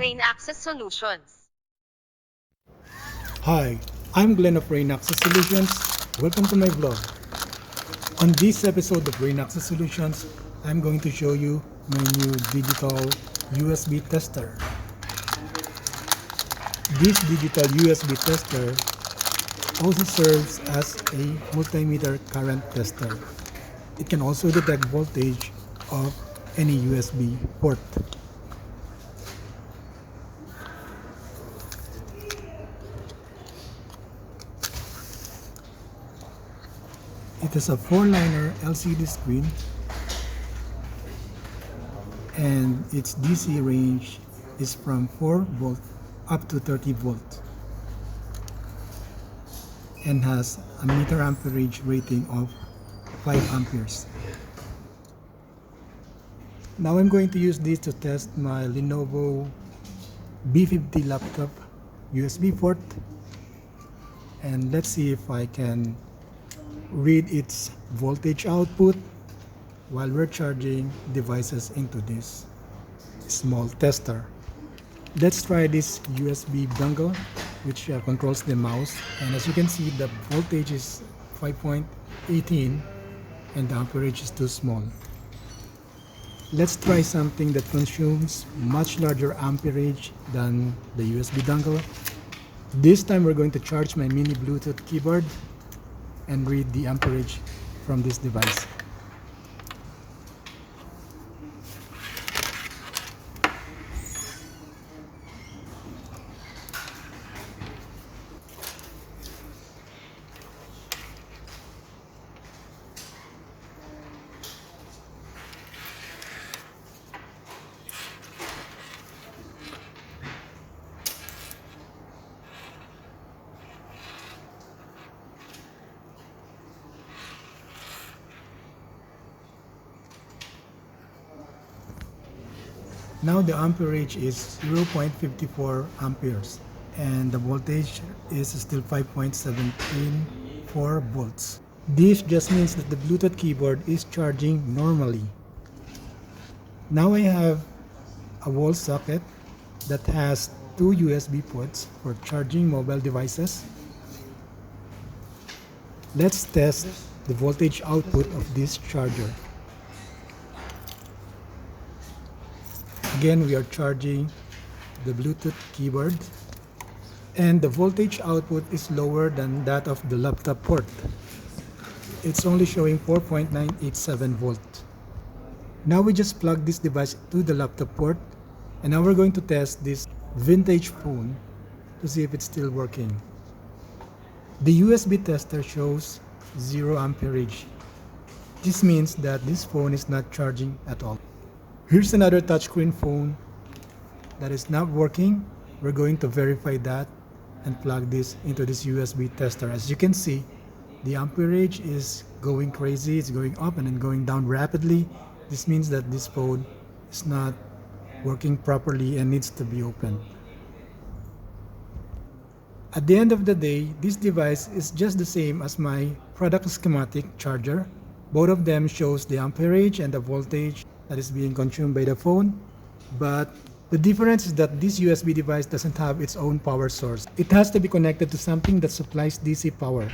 Rain Access Solutions. Hi, I'm Glenn of Rain Access Solutions. Welcome to my vlog. On this episode of Rain Access Solutions, I'm going to show you my new digital USB tester. This digital USB tester also serves as a multimeter current tester. It can also detect voltage of any USB port. It is a 4-liner LCD screen and its DC range is from 4 volt up to 30 volt and has a meter amperage rating of 5 amperes. Now I'm going to use this to test my Lenovo B50 laptop USB port, and let's see if I can read its voltage output while we're charging devices into this small tester. Let's try this USB dongle which controls the mouse, and as you can see the voltage is 5.18 and the amperage is too small. Let's try something that consumes much larger amperage than the USB dongle. This time we're going to charge my mini Bluetooth keyboard and read the amperage from this device. Now the amperage is 0.54 amperes and the voltage is still 5.174 volts. This just means that the Bluetooth keyboard is charging normally. Now I have a wall socket that has 2 USB ports for charging mobile devices. Let's test the voltage output of this charger. Again, we are charging the Bluetooth keyboard and the voltage output is lower than that of the laptop port. It's only showing 4.987 volt. Now we just plug this device to the laptop port, and now we're going to test this vintage phone to see if it's still working. The USB tester shows 0 amperage. This means that this phone is not charging at all. Here's another touchscreen phone that is not working. We're going to verify that and plug this into this USB tester. As you can see, the amperage is going crazy. It's going up and then going down rapidly. This means that this phone is not working properly and needs to be opened. At the end of the day, this device is just the same as my product schematic charger. Both of them shows the amperage and the voltage that is being consumed by the phone, but the difference is that this USB device doesn't have its own power source. It has to be connected to something that supplies DC power.